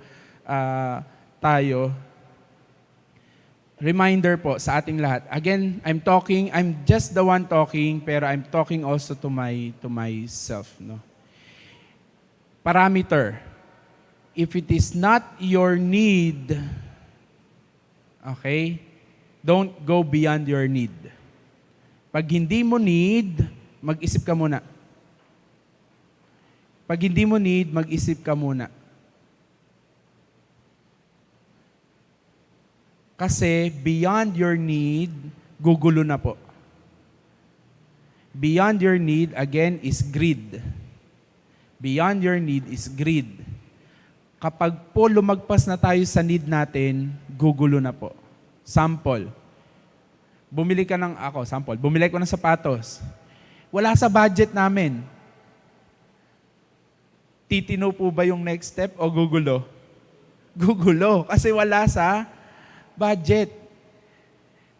tayo. Reminder po sa ating lahat. Again, I'm just the one talking, pero I'm talking also to myself. No? Parameter. If it is not your need, okay, don't go beyond your need. Pag hindi mo need, mag-isip ka muna. Pag hindi mo need, mag-isip ka muna. Kasi beyond your need, gugulo na po. Beyond your need, again, is greed. Beyond your need is greed. Kapag po lumagpas na tayo sa need natin, gugulo na po. Sample. Bumili ko ng sapatos. Wala sa budget namin. Titino po ba yung next step o gugulo? Gugulo. Kasi wala sa budget.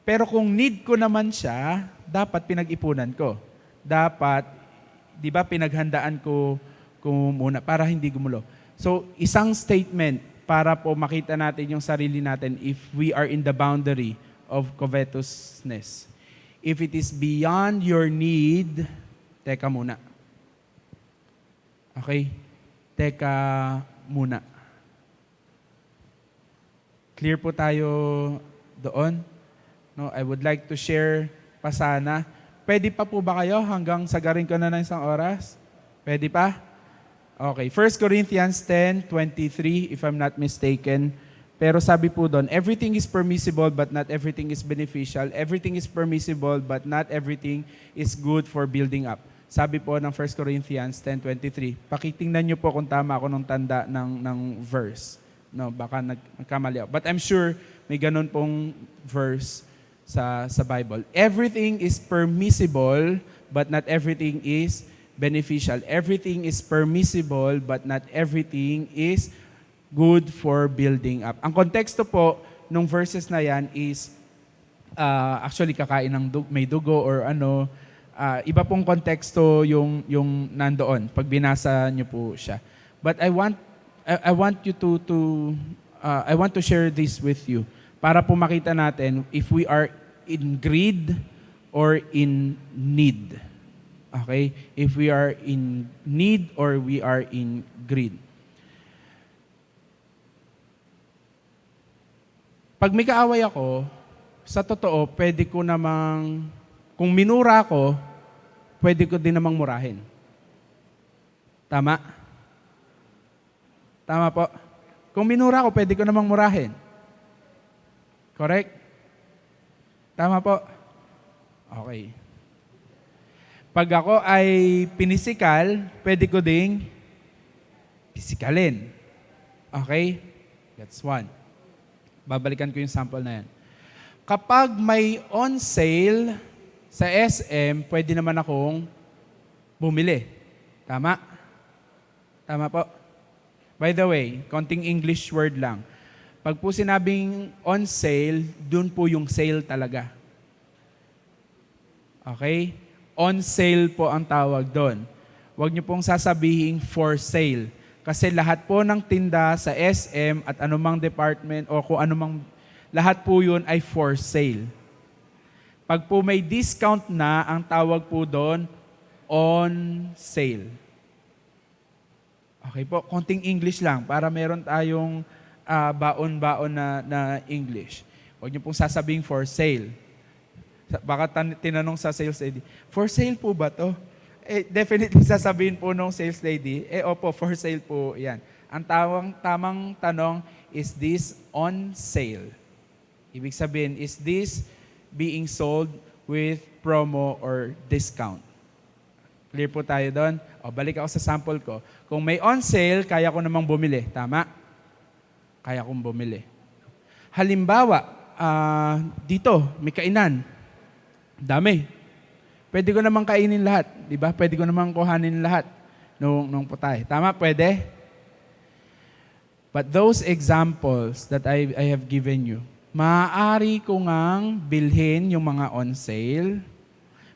Pero kung need ko naman siya, dapat pinag-ipunan ko. Dapat di ba pinaghandaan ko muna para hindi gumulo. So, isang statement para po makita natin yung sarili natin if we are in the boundary of covetousness. If it is beyond your need, teka muna. Okay? Teka muna. Clear po tayo doon? No, I would like to share pa sana. Pwede pa po ba kayo hanggang sagarin ko na ng isang oras? Pwede pa? Okay. 1 Corinthians 10:23, if I'm not mistaken. Pero sabi po doon, everything is permissible but not everything is beneficial. Everything is permissible but not everything is good for building up. Sabi po ng 1 Corinthians 10:23. Pakitingnan niyo po kung tama ako ng tanda ng verse. No, baka nagkamali ako. But I'm sure may ganun pong verse sa Bible. Everything is permissible but not everything is beneficial. Everything is permissible but not everything is good for building up. Ang konteksto po nung verses na yan is actually kakain ng may dugo or ano, iba pong konteksto yung nandoon pag binasa niyo po siya. But I want you I want to share this with you para po makita natin if we are in greed or in need. Okay? If we are in need or we are in greed. Pag may kaaway ako, sa totoo, pwede ko namang, kung minura ko, pwede ko din namang murahin. Tama? Tama po? Kung minura ko, pwede ko namang murahin. Correct? Tama po? Okay. Pag ako ay pinisikal, pwede ko ding pisikalin. Okay? That's one. Babalikan ko yung sample na yan. Kapag may on sale sa SM, pwede naman akong bumili. Tama? Tama po? By the way, konting English word lang. Pag po sinabing on sale, dun po yung sale talaga. Okay? On sale po ang tawag doon. Huwag niyo pong sasabihin for sale. Kasi lahat po ng tinda sa SM at anumang department o kung anumang, lahat po yun ay for sale. Pag po may discount na, ang tawag po doon, on sale. Okay po, konting English lang para meron tayong baon-baon na English. Huwag niyo pong sasabihin for sale. Baka tinanong sa sales lady, for sale po ba to? Definitely sasabihin po nung sales lady, opo, for sale po yan. Ang tamang tanong, is this on sale? Ibig sabihin, is this being sold with promo or discount? Clear po tayo doon? O, balik ako sa sample ko. Kung may on sale, kaya ko namang bumili. Tama? Kaya kong bumili. Halimbawa, dito, may kainan. Dami. Pwede ko namang kainin lahat. Di ba? Pwede ko namang kuhanin lahat nung putahe. Tama? Pwede? But those examples that I have given you, maaari ko ngang bilhin yung mga on sale.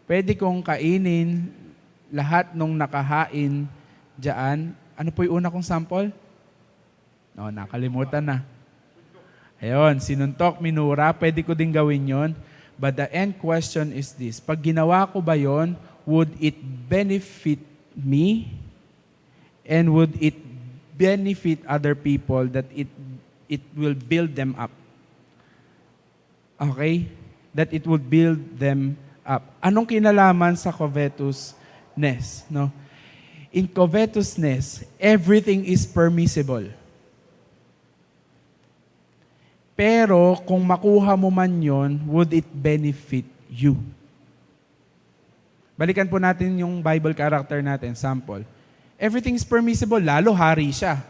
Pwede kong kainin lahat nung nakahain dyan. Ano po yung una kong sample? No, nakalimutan na. Ayun, sinuntok, minura, pwede ko din gawin yon. But the end question is this, pag ginawa ko ba yon, would it benefit me? And would it benefit other people that it will build them up? Okay? That it will build them up. Anong kinalaman sa covetousness? No? In covetousness, everything is permissible. Pero kung makuha mo man yon, would it benefit you? Balikan po natin yung Bible character natin, sample. Everything is permissible, lalo hari siya.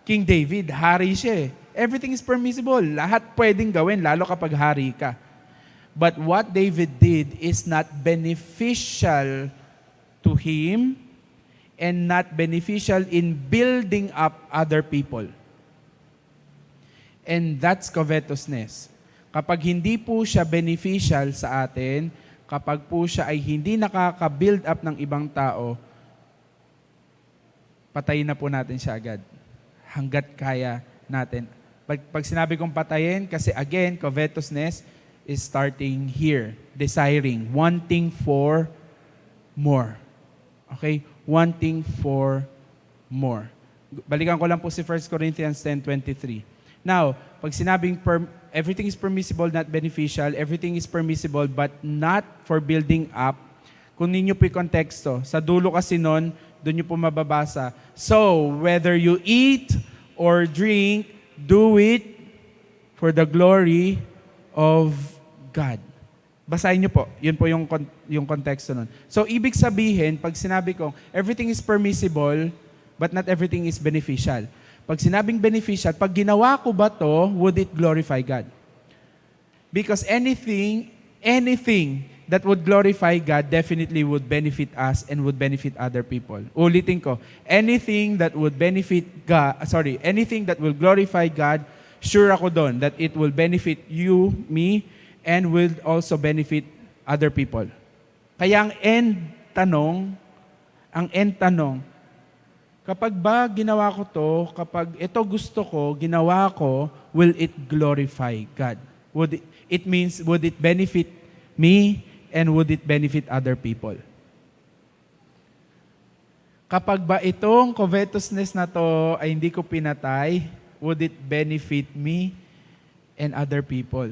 King David, hari siya eh. Everything is permissible, lahat pwedeng gawin, lalo kapag hari ka. But what David did is not beneficial to him and not beneficial in building up other people. And that's covetousness. Kapag hindi po siya beneficial sa atin, kapag po siya ay hindi nakaka-build up ng ibang tao, patayin na po natin siya agad. Hanggat kaya natin. Pag sinabi kong patayin, kasi again, covetousness is starting here. Desiring, wanting for more. Okay? Wanting for more. Balikan ko lang po si 1 Corinthians 10:23. Now, pag sinabing everything is permissible, not beneficial, everything is permissible but not for building up, kung ninyo po yung konteksto, sa dulo kasi nun, doon nyo po mababasa. So, whether you eat or drink, do it for the glory of God. Basahin niyo po. Yun po yung konteksto nun. So, ibig sabihin, pag sinabi kong everything is permissible, but not everything is beneficial. Pag sinabing beneficial, pag ginawa ko ba to, would it glorify God? Because anything that would glorify God definitely would benefit us and would benefit other people. Ulitin ko, anything that would anything that will glorify God, sure ako doon that it will benefit you, me, and will also benefit other people. Kaya ang end tanong, kapag ba ginawa ko to, kapag ito gusto ko, ginawa ko, will it glorify God? Would it benefit me and would it benefit other people? Kapag ba itong covetousness na to ay hindi ko pinatay, would it benefit me and other people?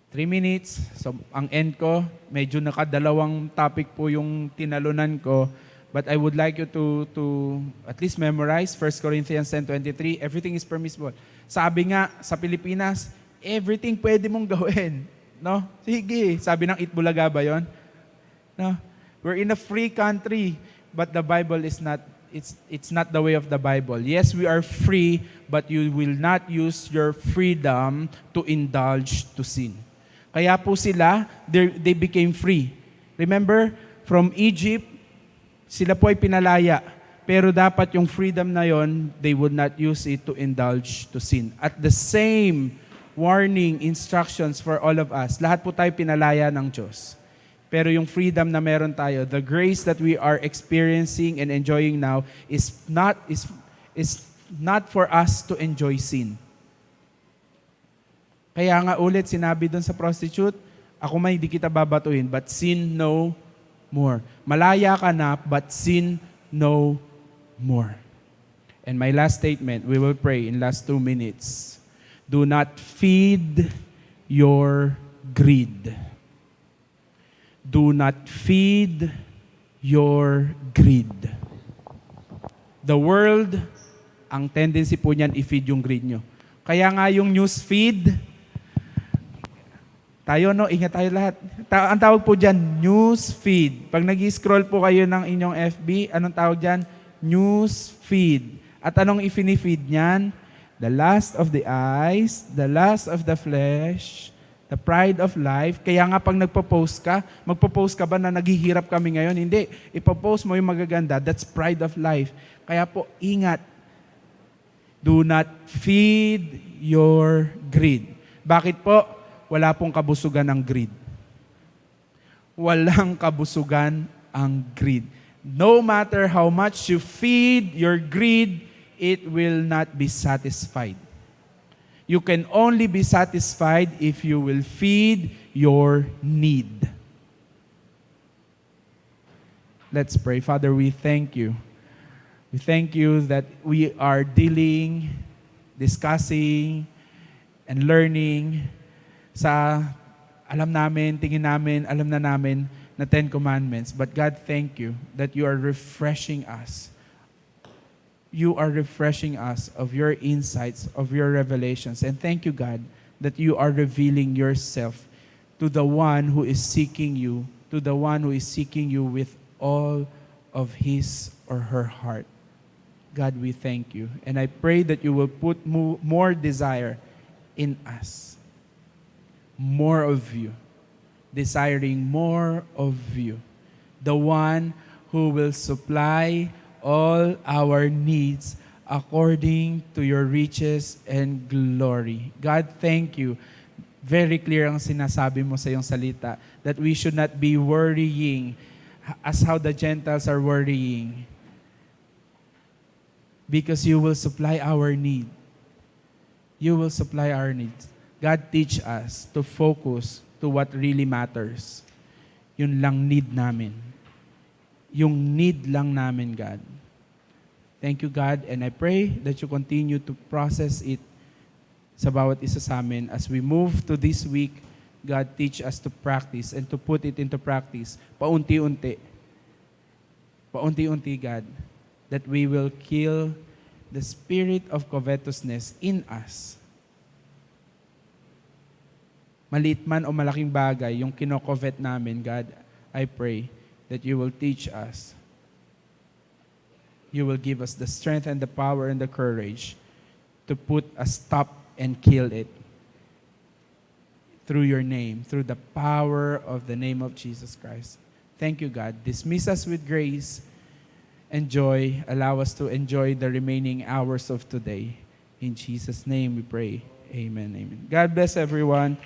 Three minutes. So, ang end ko, medyo nakadalawang topic po yung tinalunan ko. But I would like you to at least memorize 1 Corinthians 10:23. Everything is permissible. Sabi nga sa Pilipinas, everything pwede mong gawin. No? Sige. Sabi ng Itbulaga ba yun? No? We're in a free country, but the Bible is not, it's not the way of the Bible. Yes, we are free, but you will not use your freedom to indulge to sin. Kaya po sila, they became free. Remember, from Egypt, sila po ay pinalaya. Pero dapat yung freedom na yon, they would not use it to indulge to sin. At the same warning, instructions for all of us, lahat po tayo pinalaya ng Diyos. Pero yung freedom na meron tayo, the grace that we are experiencing and enjoying now is not for us to enjoy sin. Kaya nga ulit sinabi doon sa prostitute, ako may di kita babatuhin, but sin no more. Malaya ka na, but sin no more. And my last statement, we will pray in last 2 minutes. Do not feed your greed. Do not feed your greed. The world, ang tendency po niyan, i-feed yung greed nyo. Kaya nga yung news feed, tayo no, ingat tayo lahat. Ang tawag po dyan, news feed. Pag nag-scroll po kayo ng inyong FB, anong tawag dyan? News feed. At anong i-feed niyan? The lust of the eyes, the lust of the flesh, the pride of life. Kaya nga pag magpo-post ka ba na naghihirap kami ngayon? Hindi. Ipopost mo yung magaganda. That's pride of life. Kaya po, ingat. Do not feed your greed. Bakit po? Wala pong kabusugan ang greed. Walang kabusugan ang greed. No matter how much you feed your greed, it will not be satisfied. You can only be satisfied if you will feed your need. Let's pray. Father, we thank you. We thank you that we are dealing, discussing, and learning sa alam namin, tingin namin, alam na namin na 10 Commandments. But God, thank you that you are refreshing us. You are refreshing us of your insights, of your revelations. And thank you, God, that you are revealing yourself to the one who is seeking you, to the one who is seeking you with all of his or her heart. God, we thank you. And I pray that you will put more desire in us. More of you. Desiring more of you. The one who will supply all our needs according to your riches and glory. God, thank you Very clear ang sinasabi mo sa iyong salita that we should not be worrying as how the Gentiles are worrying. Because you will supply our need. You will supply our needs. God teach us to focus to what really matters. Yun lang need namin. Yung need lang namin, God. Thank you, God, and I pray that you continue to process it sa bawat isa sa amin. As we move to this week, God, teach us to practice and to put it into practice paunti-unti. Paunti-unti, God, that we will kill the spirit of covetousness in us. Maliit man o malaking bagay, yung kinokovet namin, God, I pray that you will teach us. You will give us the strength and the power and the courage to put a stop and kill it through your name, through the power of the name of Jesus Christ. Thank you, God. Dismiss us with grace and joy. Allow us to enjoy the remaining hours of today. In Jesus' name we pray. Amen. Amen. God bless everyone.